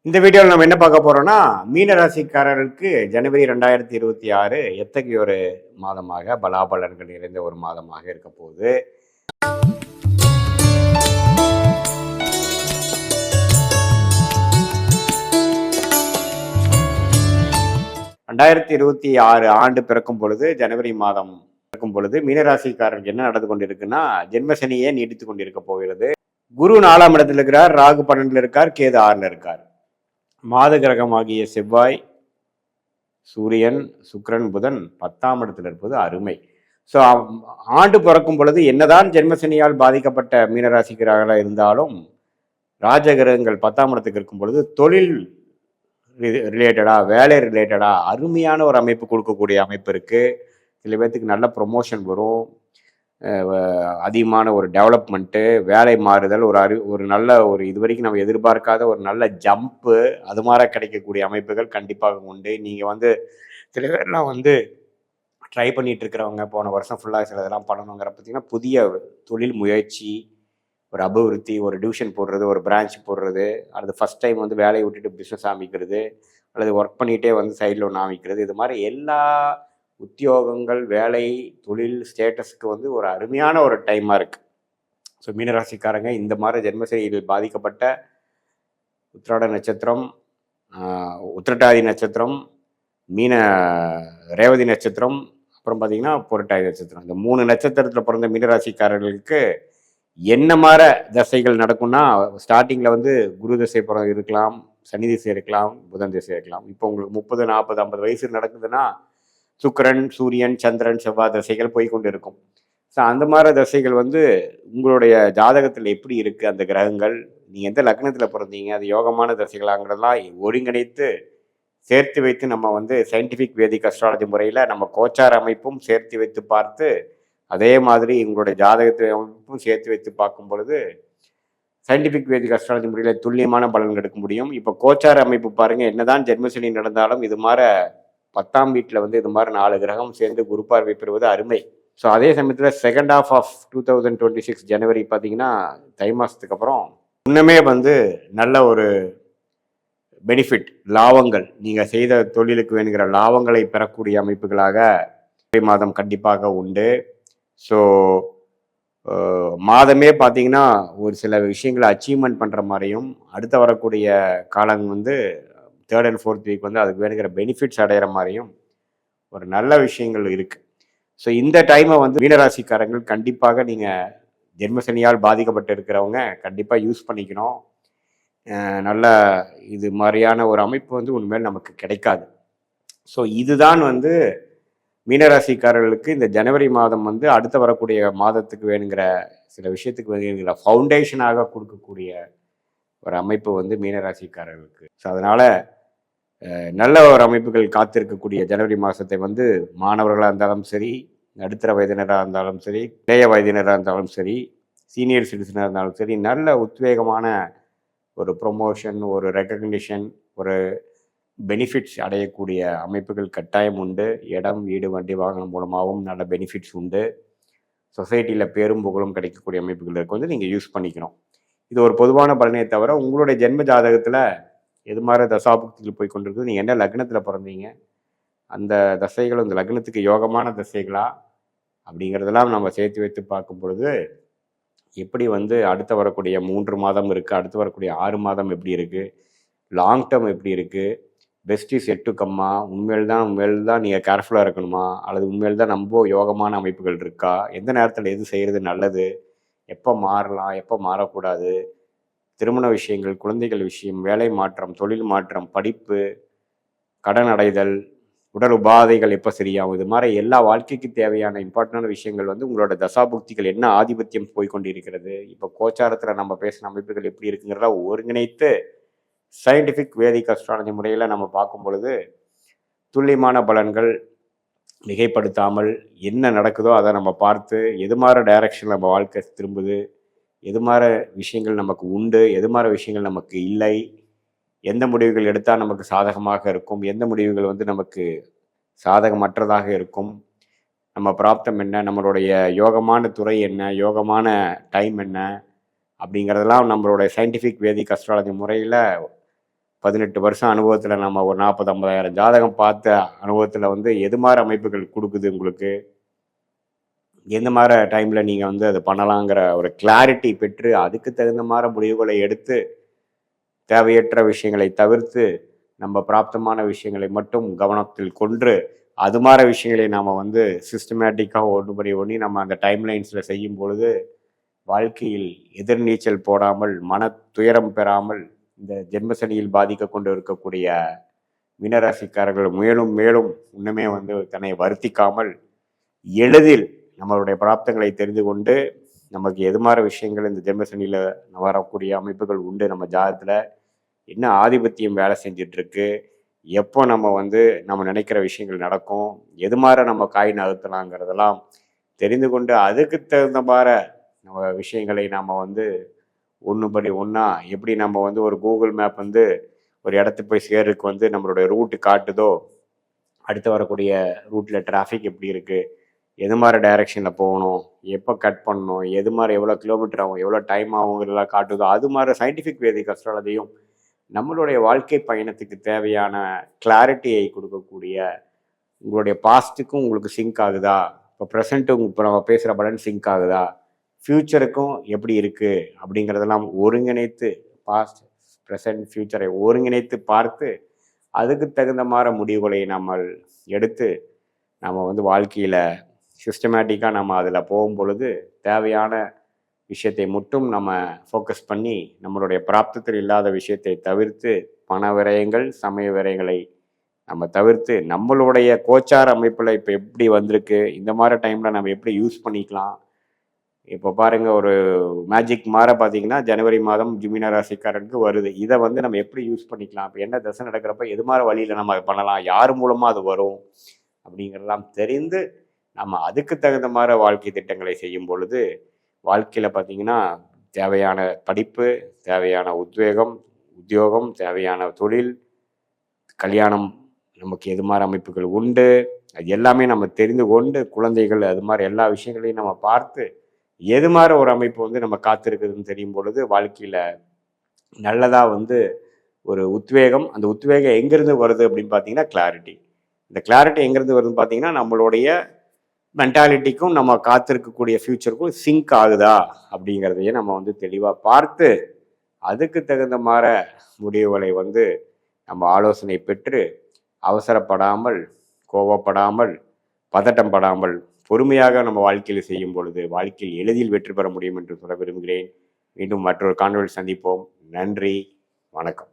இந்த வீடியோவில் நம்ம என்ன பார்க்க போறோம்னா, மீன ராசிக்காரர்களுக்கு ஜனவரி 2026 எத்தகைய ஒரு மாதமாக பலாபலன்கள் நிறைந்த ஒரு மாதமாக இருக்க போகுது. ரெண்டாயிரத்தி 26 ஆண்டு பிறக்கும் பொழுது, ஜனவரி மாதம் பிறக்கும் பொழுது மீனராசிக்காரர்களுக்கு என்ன நடந்து கொண்டிருக்குன்னா, ஜென்மசனியே நீடித்து கொண்டிருக்க போகிறது. குரு 4ஆம் இடத்துல இருக்கிறார், ராகு 12ல் இருக்கார், கேது 6ல் இருக்கார். மாத கிரகமாகிய செவ்வாய், சூரியன், சுக்கிரன், புதன் 10ஆம் இடத்துல இருப்பது அருமை. ஸோ ஆண்டு பிறக்கும் பொழுது என்னதான் ஜென்மசனியால் பாதிக்கப்பட்ட மீனராசிக்காரர்களாக இருந்தாலும் ராஜகிரகங்கள் 10ஆம் இடத்துக்கு இருக்கும் பொழுது தொழில் ரிலேட்டடா, வேலை ரிலேட்டடா அருமையான ஒரு அமைப்பு கொடுக்கக்கூடிய அமைப்பு இருக்கு. சில பேர்த்துக்கு நல்ல ப்ரொமோஷன் வரும், அதிகமான ஒரு டெவலப்மெண்ட்டு, வேலை மாறுதல், ஒரு நல்ல ஒரு இது வரைக்கும் நம்ம எதிர்பார்க்காத ஒரு நல்ல ஜம்ப்பு, அது மாதிரி கிடைக்கக்கூடிய அமைப்புகள் கண்டிப்பாக உண்டு. நீங்கள் சில பேர்லாம் ட்ரை பண்ணிட்டு இருக்கிறவங்க போன வருஷம் ஃபுல்லாக சில இதெல்லாம் பண்ணணுங்கிற பார்த்தீங்கன்னா புதிய தொழில் முயற்சி, ஒரு அபிவிருத்தி, ஒரு டிவிஷன் போடுறது, ஒரு பிரான்ச் போடுறது, அல்லது ஃபஸ்ட் டைம் வேலையை விட்டுட்டு பிஸ்னஸ் ஆரம்பிக்கிறது, அல்லது ஒர்க் பண்ணிகிட்டே சைடில் ஒன்று ஆரம்பிக்கிறது, இது மாதிரி எல்லா உத்தியோகங்கள், வேலை, தொழில், ஸ்டேட்டஸ்க்கு ஒரு அருமையான ஒரு டைமாக இருக்குது. ஸோ மீனராசிக்காரங்க இந்த மாதிரி ஜென்மசனியில் பாதிக்கப்பட்ட உத்திராட நட்சத்திரம், உத்திரட்டாதி நட்சத்திரம், ரேவதி நட்சத்திரம், அப்புறம் பார்த்தீங்கன்னா புரட்டாதி நட்சத்திரம், இந்த 3 நட்சத்திரத்தில் பிறந்த மீனராசிக்காரர்களுக்கு என்ன மாதிரி தசைகள் நடக்கும்னா, ஸ்டார்டிங்கில் குரு தசை இருக்கலாம், சனி திசை இருக்கலாம், புதன் திசை இருக்கலாம். இப்போ உங்களுக்கு 30, 40, 50 வயசு நடக்குதுன்னா சுக்கிரன், சூரியன், சந்திரன், செவ்வாய் தசைகள் போய்கொண்டு இருக்கும். ஸோ அந்த மாதிரி தசைகள் உங்களுடைய ஜாதகத்தில் எப்படி இருக்குது, அந்த கிரகங்கள், நீங்கள் எந்த லக்னத்தில் பிறந்தீங்க, அது யோகமான தசைகளாங்கிறதெல்லாம் ஒருங்கிணைத்து சேர்த்து வைத்து நம்ம சயின்டிஃபிக் வேதிக் அஸ்ட்ராலஜி முறையில் நம்ம கோச்சார அமைப்பும் சேர்த்து வைத்து பார்த்து, அதே மாதிரி உங்களுடைய ஜாதகத்தை அமைப்பும் சேர்த்து வைத்து பார்க்கும் பொழுது சயின்டிஃபிக் வேதிக் அஸ்ட்ராலஜி முறையில் துல்லியமான பலன்கள் எடுக்க முடியும். இப்போ கோச்சார அமைப்பு பாருங்கள், என்னதான் ஜென்மசனி நடந்தாலும் இது மாதிரி 10ஆம் வீட்டில் இது மாதிரி 4 கிரகம் சேர்ந்து குரு பார்வை பெறுவது அருமை. ஸோ அதே சமயத்தில் செகண்ட் ஹாஃப் ஆஃப் 2026 ஜனவரி பார்த்தீங்கன்னா தை மாதத்துக்கு அப்புறம் இன்னுமே நல்ல ஒரு பெனிஃபிட், லாபங்கள், நீங்கள் செய்த தொழிலுக்கு வேணுங்கிற லாபங்களை பெறக்கூடிய அமைப்புகளாக மாதம் கண்டிப்பாக உண்டு. ஸோ மாதமே பார்த்தீங்கன்னா ஒரு சில விஷயங்களை அச்சீவ்மெண்ட் பண்ணுற மாதிரியும், அடுத்த வரக்கூடிய காலம் 3rd and 4th வீக் அதுக்கு வேணுங்கிற பெனிஃபிட்ஸ் அடைகிற மாதிரியும் ஒரு நல்ல விஷயங்கள் இருக்குது. ஸோ இந்த டைமை மீனராசிக்காரங்கள் கண்டிப்பாக நீங்கள் ஜென்மசனியால் பாதிக்கப்பட்டு இருக்கிறவங்க கண்டிப்பாக யூஸ் பண்ணிக்கணும். நல்ல இது மாதிரியான ஒரு அமைப்பு உண்மையில் நமக்கு கிடைக்காது. ஸோ இதுதான் மீனராசிக்காரர்களுக்கு இந்த ஜனவரி மாதம் அடுத்த வரக்கூடிய மாதத்துக்கு வேணுங்கிற சில விஷயத்துக்கு வேணுங்கிற ஃபவுண்டேஷனாக கொடுக்கக்கூடிய ஒரு அமைப்பு மீனராசிக்காரர்களுக்கு. ஸோ அதனால் நல்ல ஒரு அமைப்புகள் காத்திருக்கக்கூடிய ஜனவரி மாதத்தை மாணவர்களாக இருந்தாலும் சரி, நடுத்தர வயதினராக இருந்தாலும் சரி, இளைய வயதினராக இருந்தாலும் சரி, சீனியர் சிட்டிசனாக இருந்தாலும் சரி, நல்ல உத்வேகமான ஒரு ப்ரொமோஷன், ஒரு ரெக்கக்னிஷன், ஒரு பெனிஃபிட்ஸ் அடையக்கூடிய அமைப்புகள் கட்டாயம் உண்டு. இடம், வீடு, வண்டி, வாகனம் மூலமாகவும் நல்ல பெனிஃபிட்ஸ் உண்டு. சொசைட்டியில் பேரும் புகழும் கிடைக்கக்கூடிய அமைப்புகள் இருக்கு, நீங்கள் யூஸ் பண்ணிக்கணும். இது ஒரு பொதுவான பலனே தவிர உங்களுடைய ஜென்ம ஜாதகத்தில் எது மாதிரி தசாபுக்திகள் போய் கொண்டிருக்குது, நீங்கள் என்ன லக்னத்தில் பிறந்தீங்க, அந்த தசைகள் அந்த லக்னத்துக்கு யோகமான தசைகளா அப்படிங்கிறதெல்லாம் நம்ம சேர்த்து வைத்து பார்க்கும் பொழுது எப்படி அடுத்து வரக்கூடிய 3 மாதம் இருக்குது, அடுத்து வரக்கூடிய 6 மாதம் எப்படி இருக்குது, லாங் டேர்ம் எப்படி இருக்குது, பெஸ்ட் இஸ் எட் டு கம்மா, உண்மையில் தான் நீங்கள் கேர்ஃபுல்லாக இருக்கணுமா, அல்லது உண்மையில் தான் ரொம்ப யோகமான அமைப்புகள் இருக்கா, எந்த நேரத்தில் எது செய்கிறது நல்லது, எப்போ மாறலாம், எப்போ மாறக்கூடாது, திருமண விஷயங்கள், குழந்தைகள் விஷயம், வேலை மாற்றம், தொழில் மாற்றம், படிப்பு, கடன் அடைதல், உடல் உபாதைகள் எப்போ சரியாகும், இது மாதிரி எல்லா வாழ்க்கைக்கு தேவையான இம்பார்ட்டண்டான விஷயங்கள் உங்களோட தசாபுக்திகள் என்ன ஆதிபத்தியம் போய்கொண்டிருக்கிறது, இப்போ கோச்சாரத்தில் நம்ம பேசின அமைப்புகள் எப்படி இருக்குங்கிறத ஒருங்கிணைத்து சயின்டிஃபிக் வேதிக் அஸ்ட்ராலஜி முறையில் நம்ம பார்க்கும் பொழுது துல்லியமான பலன்கள் மிகைப்படுத்தாமல் என்ன நடக்குதோ அதை நம்ம பார்த்து எது மாதிரி டைரக்ஷனில் நம்ம வாழ்க்கை திரும்புது, எது மாதிரி விஷயங்கள் நமக்கு உண்டு, எது மாதிரி விஷயங்கள் நமக்கு இல்லை, எந்த முடிவுகள் எடுத்தால் நமக்கு சாதகமாக இருக்கும், எந்த முடிவுகள் நமக்கு சாதகமற்றதாக இருக்கும், நம்ம பிராப்தம் என்ன, நம்மளுடைய யோகமான துறை என்ன, யோகமான டைம் என்ன அப்படிங்கிறதெல்லாம் நம்மளுடைய சயின்டிஃபிக் வேதிக் அஸ்ட்ராலஜி முறையில் 18 வருஷம் அனுபவத்தில் நம்ம ஒரு 40-50 ஜாதகம் பார்த்த அனுபவத்தில் வந்து எது மாதிரி அமைப்புகள் கொடுக்குது உங்களுக்கு, எந்த மாதிரி டைமில் நீங்கள் வந்து அதை பண்ணலாங்கிற ஒரு கிளாரிட்டி பெற்று அதுக்கு தகுந்த மாதிரி முடிவுகளை எடுத்து தேவையற்ற விஷயங்களை தவிர்த்து நம்ம பிராப்தமான விஷயங்களை மட்டும் கவனத்தில் கொண்டு அது மாதிரி விஷயங்களை நாம் வந்து சிஸ்டமேட்டிக்காக ஒன்றுபடி ஒன்றி நம்ம அந்த டைம்லைன்ஸில் செய்யும் பொழுது வாழ்க்கையில் எதிர்நீச்சல் போடாமல் மன துயரம் பெறாமல் இந்த ஜென்மசனியில் பாதிக்க கொண்டு இருக்கக்கூடிய மீனராசிக்காரர்கள் மேலும் மேலும் இன்னுமே வந்து தன்னை வருத்திக்காமல் எளிதில் நம்மளுடைய பிராப்தங்களை தெரிந்து கொண்டு நமக்கு எது மாதிரி விஷயங்கள் இந்த ஜென்மசனியில் வரக்கூடிய அமைப்புகள் உண்டு, நம்ம ஜாதகத்தில் என்ன ஆதிபத்தியம் வேலை செஞ்சிட்ருக்கு, எப்போ நம்ம வந்து நம்ம நினைக்கிற விஷயங்கள் நடக்கும், எது மாதிரி நம்ம காய் நகர்த்தலாங்கிறதெல்லாம் தெரிந்து கொண்டு அதுக்கு தகுந்த மாதிரி நம்ம விஷயங்களை நாம் வந்து ஒன்றுபடி ஒன்றா எப்படி நம்ம வந்து ஒரு கூகுள் மேப் வந்து ஒரு இடத்துக்கு போய் சேருக்கு வந்து நம்மளுடைய ரூட்டு காட்டுதோ, அடுத்து வரக்கூடிய ரூட்டில் டிராஃபிக் எப்படி இருக்குது, எது மாதிரி டைரெக்ஷனில் போகணும், எப்போ கட் பண்ணணும், எது மாதிரி எவ்வளோ கிலோமீட்டர் ஆகும், எவ்வளோ டைம் ஆகுங்கிறதெல்லாம் காட்டுதோ, அது மாதிரி சயின்டிஃபிக் வேதிக் அஸ்ட்ராலஜியும் நம்மளுடைய வாழ்க்கை பயணத்துக்கு தேவையான கிளாரிட்டியை கொடுக்கக்கூடிய உங்களுடைய பாஸ்ட்டுக்கும் உங்களுக்கு சிங்க் ஆகுதா, இப்போ ப்ரெசண்ட்டு இப்போ நம்ம பேசுகிற பலன் சிங்க் ஆகுதா, ஃப்யூச்சருக்கும் எப்படி இருக்குது அப்படிங்கிறதெல்லாம் ஒருங்கிணைத்து பாஸ்ட் ப்ரெசன்ட் ஃப்யூச்சரை ஒருங்கிணைத்து பார்த்து அதுக்கு தகுந்த மாதிரி முடிவுகளை நம்ம எடுத்து நம்ம வந்து வாழ்க்கையில் சிஸ்டமேட்டிக்காக நம்ம அதில் போகும் பொழுது தேவையான விஷயத்தை மட்டும் நம்ம ஃபோக்கஸ் பண்ணி நம்மளுடைய பிராப்தத்தில் இல்லாத விஷயத்தை தவிர்த்து பண விரயங்கள் சமய விரயங்களை நம்ம தவிர்த்து நம்மளுடைய கோச்சார அமைப்பில் இப்போ எப்படி வந்திருக்கு, இந்த மாதிரி டைமில் நம்ம எப்படி யூஸ் பண்ணிக்கலாம். இப்போ பாருங்கள், ஒரு மேஜிக் மாதிரி பார்த்தீங்கன்னா ஜனவரி மாதம் மீன ராசிக்காரனுக்கு வருது. இதை வந்து நம்ம எப்படி யூஸ் பண்ணிக்கலாம், இப்போ என்ன தசை நடக்கிறப்ப எது மாதிரி வழியில் நம்ம அதை பண்ணலாம், யார் மூலமாக அது வரும் அப்படிங்கிறதெல்லாம் தெரிந்து நம்ம அதுக்கு தகுந்த மாதிரி வாழ்க்கை திட்டங்களை செய்யும் பொழுது வாழ்க்கையில் பார்த்திங்கன்னா தேவையான படிப்பு, தேவையான உத்தியோகம், தேவையான தொழில், கல்யாணம், நமக்கு எது மாதிரி அமைப்புகள் உண்டு அது எல்லாமே நம்ம தெரிந்து கொண்டு குழந்தைகள் அது மாதிரி எல்லா விஷயங்களையும் நம்ம பார்த்து எது மாதிரி ஒரு அமைப்பு வந்து நம்ம காத்திருக்குதுன்னு தெரியும் பொழுது வாழ்க்கையில் நல்லதாக வந்து ஒரு உத்வேகம், அந்த உத்வேகம் எங்கேருந்து வருது அப்படின்னு பார்த்தீங்கன்னா கிளாரிட்டி. இந்த கிளாரிட்டி எங்கேருந்து வருதுன்னு பார்த்தீங்கன்னா நம்மளுடைய மென்டாலிட்டிக்கும் நம்ம காத்திருக்கக்கூடிய ஃப்யூச்சருக்கும் சிங்க் ஆகுதா அப்படிங்கிறதையே நம்ம வந்து தெளிவாக பார்த்து அதுக்கு தகுந்த மாதிரி முடிவுகளை வந்து நம்ம ஆலோசனை பெற்று அவசரப்படாமல், கோபப்படாமல், பதட்டம் படாமல் பொறுமையாக நம்ம வாழ்க்கையில் செய்யும் பொழுது வாழ்க்கையில் எளிதில் வெற்றி பெற முடியும் என்று சொல்ல விரும்புகிறேன். மீண்டும் மற்றொரு காணொளியில் சந்திப்போம். நன்றி, வணக்கம்.